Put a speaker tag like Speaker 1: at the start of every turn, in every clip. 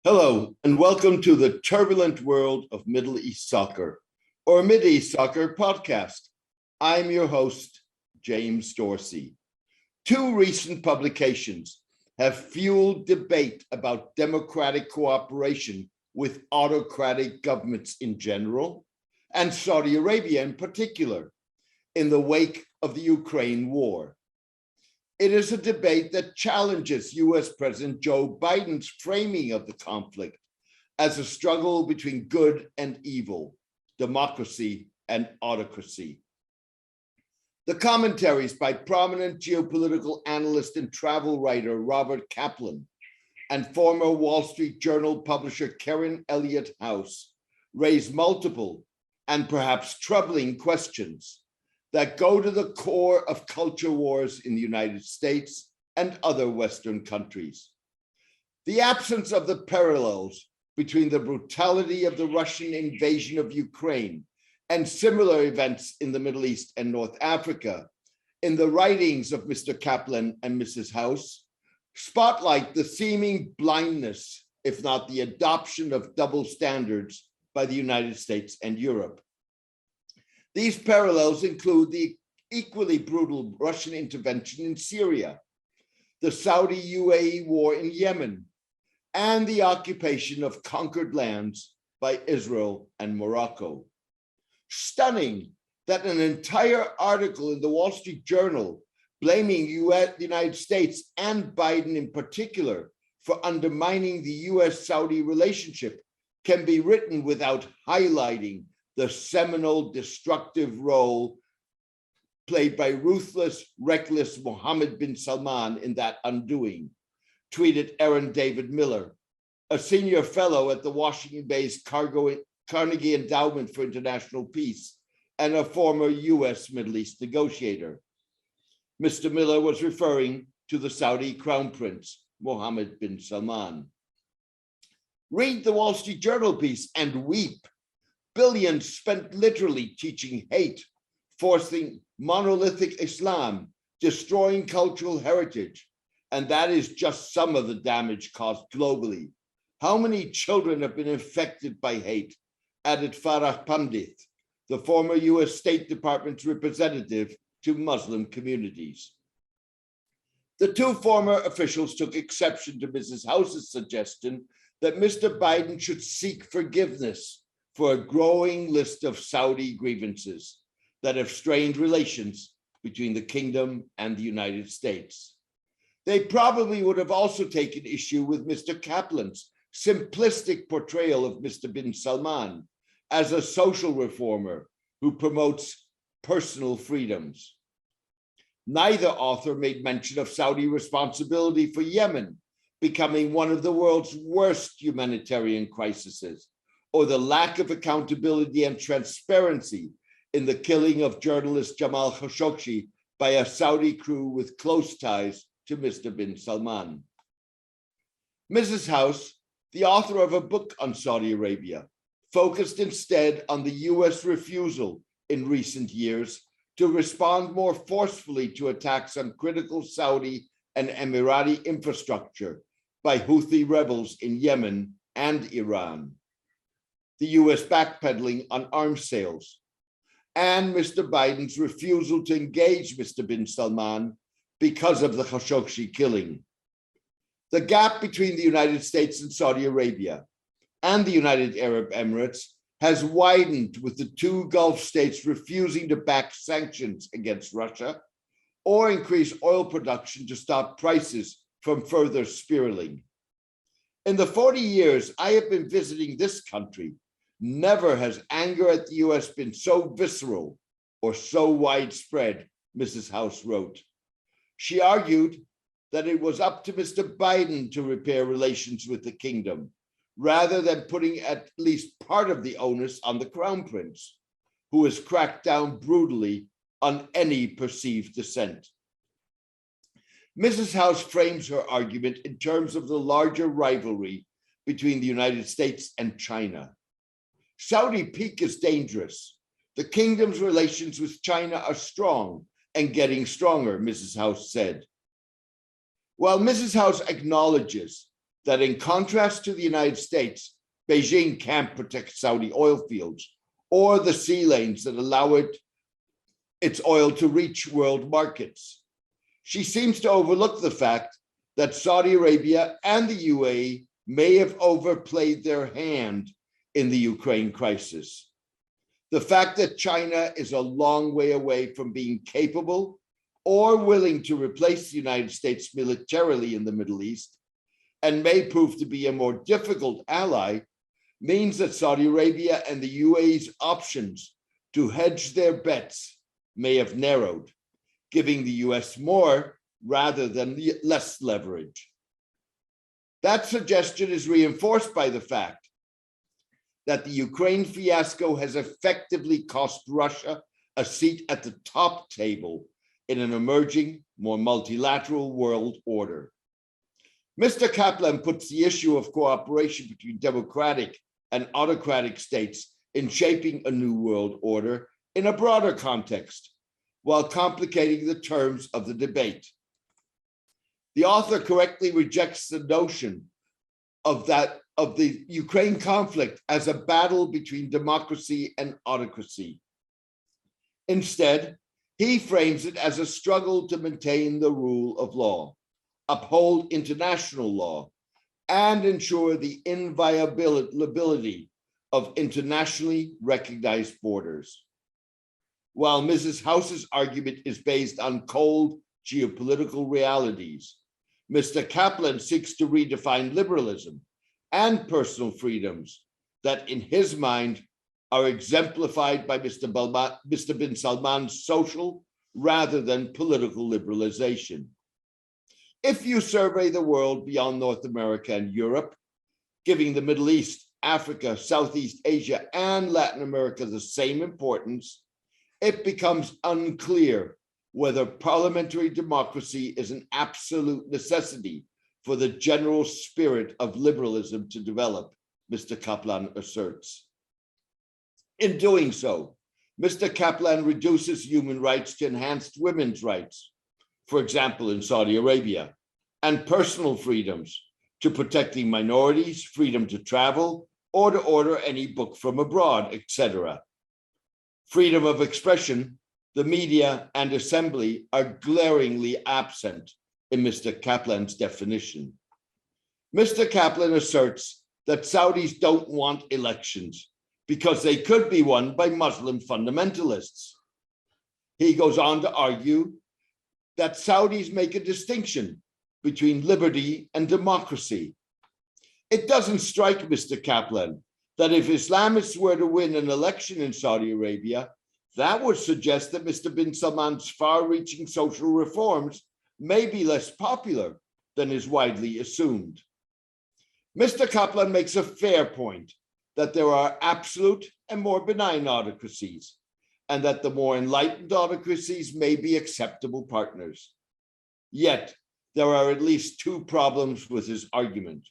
Speaker 1: Hello, and welcome to the turbulent world of Middle East soccer, or Mideast Soccer podcast. I'm your host, James Dorsey. Two recent publications have fueled debate about democratic cooperation with autocratic governments in general, and Saudi Arabia in particular, in the wake of the Ukraine war. It is a debate that challenges US President Joe Biden's framing of the conflict as a struggle between good and evil, democracy and autocracy. The commentaries by prominent geopolitical analyst and travel writer Robert Kaplan and former Wall Street Journal publisher Karen Elliott House raise multiple and perhaps troubling questions that go to the core of culture wars in the United States and other Western countries. The absence of the parallels between the brutality of the Russian invasion of Ukraine and similar events in the Middle East and North Africa in the writings of Mr. Kaplan and Mrs. House spotlight the seeming blindness, if not the adoption of double standards by the United States and Europe. These parallels include the equally brutal Russian intervention in Syria, the Saudi-UAE war in Yemen, and the occupation of conquered lands by Israel and Morocco. Stunning that an entire article in the Wall Street Journal blaming the United States and Biden in particular for undermining the US-Saudi relationship can be written without highlighting the seminal destructive role played by ruthless, reckless Mohammed bin Salman in that undoing, tweeted Aaron David Miller, a senior fellow at the Washington-based Carnegie Endowment for International Peace and a former US Middle East negotiator. Mr. Miller was referring to the Saudi Crown Prince, Mohammed bin Salman. Read the Wall Street Journal piece and weep. Billions spent literally teaching hate, forcing monolithic Islam, destroying cultural heritage. And that is just some of the damage caused globally. How many children have been infected by hate? Added Farah Pandith, the former US State Department's representative to Muslim communities. The two former officials took exception to Mrs. House's suggestion that Mr. Biden should seek forgiveness for a growing list of Saudi grievances that have strained relations between the kingdom and the United States. They probably would have also taken issue with Mr. Kaplan's simplistic portrayal of Mr. bin Salman as a social reformer who promotes personal freedoms. Neither author made mention of Saudi responsibility for Yemen becoming one of the world's worst humanitarian crises, or the lack of accountability and transparency in the killing of journalist Jamal Khashoggi by a Saudi crew with close ties to Mr. bin Salman. Mrs. House, the author of a book on Saudi Arabia, focused instead on the US refusal in recent years to respond more forcefully to attacks on critical Saudi and Emirati infrastructure by Houthi rebels in Yemen and Iran, the US backpedaling on arms sales, and Mr. Biden's refusal to engage Mr. bin Salman because of the Khashoggi killing. The gap between the United States and Saudi Arabia and the United Arab Emirates has widened, with the two Gulf states refusing to back sanctions against Russia or increase oil production to stop prices from further spiraling. In the 40 years I have been visiting this country, never has anger at the US been so visceral or so widespread, Mrs. House wrote. She argued that it was up to Mr. Biden to repair relations with the kingdom, rather than putting at least part of the onus on the Crown Prince, who has cracked down brutally on any perceived dissent. Mrs. House frames her argument in terms of the larger rivalry between the United States and China. Saudi peak is dangerous. The kingdom's relations with China are strong and getting stronger, Mrs. House said. While Mrs. House acknowledges that in contrast to the United States, Beijing can't protect Saudi oil fields or the sea lanes that allow its oil to reach world markets. She seems to overlook the fact that Saudi Arabia and the UAE may have overplayed their hand in the Ukraine crisis. The fact that China is a long way away from being capable or willing to replace the United States militarily in the Middle East and may prove to be a more difficult ally means that Saudi Arabia and the UAE's options to hedge their bets may have narrowed, giving the US more rather than less leverage. That suggestion is reinforced by the fact that the Ukraine fiasco has effectively cost Russia a seat at the top table in an emerging, more multilateral world order. Mr. Kaplan puts the issue of cooperation between democratic and autocratic states in shaping a new world order in a broader context, while complicating the terms of the debate. The author correctly rejects the notion of the Ukraine conflict as a battle between democracy and autocracy. Instead, he frames it as a struggle to maintain the rule of law, uphold international law, and ensure the inviolability of internationally recognized borders. While Mrs. House's argument is based on cold geopolitical realities, Mr. Kaplan seeks to redefine liberalism and personal freedoms that, in his mind, are exemplified by Mr. bin Salman's social rather than political liberalization. If you survey the world beyond North America and Europe, giving the Middle East, Africa, Southeast Asia, and Latin America the same importance, it becomes unclear whether parliamentary democracy is an absolute necessity for the general spirit of liberalism to develop, Mr. Kaplan asserts. In doing so, Mr. Kaplan reduces human rights to enhanced women's rights, for example, in Saudi Arabia, and personal freedoms to protecting minorities, freedom to travel, or to order any book from abroad, etc. Freedom of expression, the media, and assembly are glaringly absent in Mr. Kaplan's definition. Mr. Kaplan asserts that Saudis don't want elections because they could be won by Muslim fundamentalists. He goes on to argue that Saudis make a distinction between liberty and democracy. It doesn't strike Mr. Kaplan that if Islamists were to win an election in Saudi Arabia, that would suggest that Mr. bin Salman's far-reaching social reforms may be less popular than is widely assumed. Mr. Kaplan makes a fair point that there are absolute and more benign autocracies, and that the more enlightened autocracies may be acceptable partners. Yet, there are at least two problems with his argument.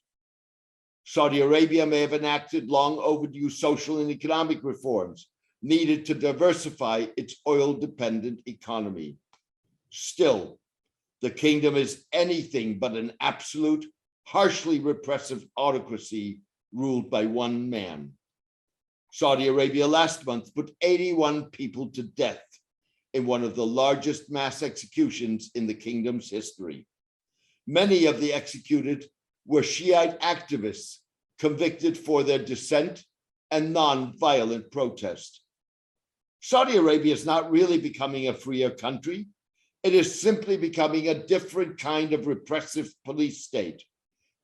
Speaker 1: Saudi Arabia may have enacted long overdue social and economic reforms needed to diversify its oil-dependent economy. Still, the kingdom is anything but an absolute, harshly repressive autocracy ruled by one man. Saudi Arabia last month put 81 people to death in one of the largest mass executions in the kingdom's history. Many of the executed were Shiite activists convicted for their dissent and non-violent protest. Saudi Arabia is not really becoming a freer country. It is simply becoming a different kind of repressive police state,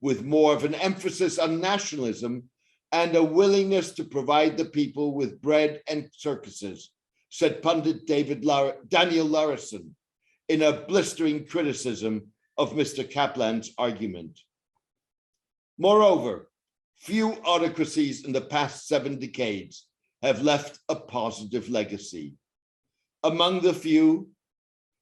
Speaker 1: with more of an emphasis on nationalism and a willingness to provide the people with bread and circuses, said pundit Daniel Larison in a blistering criticism of Mr. Kaplan's argument. Moreover, few autocracies in the past 7 decades have left a positive legacy. Among the few,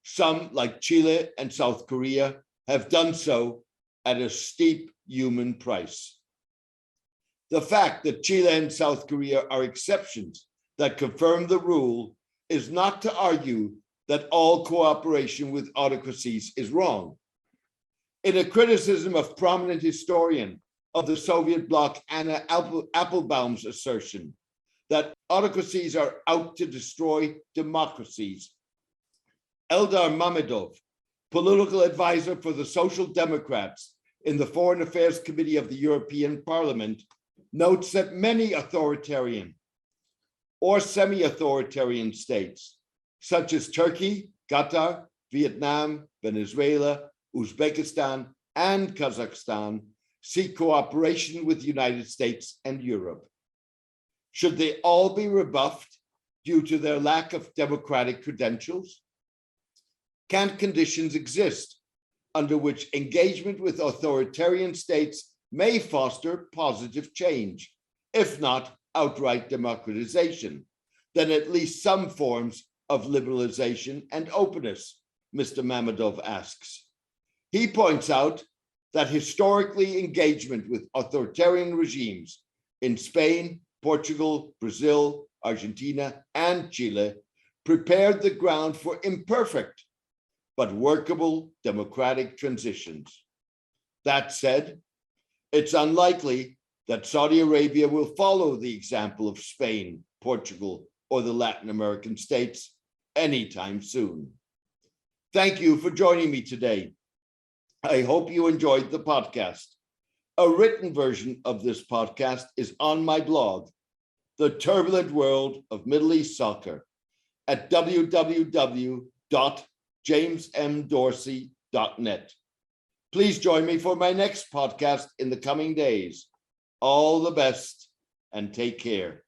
Speaker 1: some like Chile and South Korea have done so at a steep human price. The fact that Chile and South Korea are exceptions that confirm the rule is not to argue that all cooperation with autocracies is wrong. In a criticism of prominent historian of the Soviet bloc Anna Applebaum's assertion that autocracies are out to destroy democracies. Eldar Mammadov, political advisor for the Social Democrats in the Foreign Affairs Committee of the European Parliament, notes that many authoritarian or semi-authoritarian states, such as Turkey, Qatar, Vietnam, Venezuela, Uzbekistan, and Kazakhstan, seek cooperation with the United States and Europe. Should they all be rebuffed due to their lack of democratic credentials? Can conditions exist under which engagement with authoritarian states may foster positive change, if not outright democratization, then at least some forms of liberalization and openness, Mr. Mammadov asks. He points out that historically engagement with authoritarian regimes in Spain, Portugal, Brazil, Argentina, and Chile prepared the ground for imperfect but workable democratic transitions. That said, it's unlikely that Saudi Arabia will follow the example of Spain, Portugal, or the Latin American states anytime soon. Thank you for joining me today. I hope you enjoyed the podcast. A written version of this podcast is on my blog, The Turbulent World of Middle East Soccer, at www.jamesmdorsey.net. Please join me for my next podcast in the coming days. All the best and take care.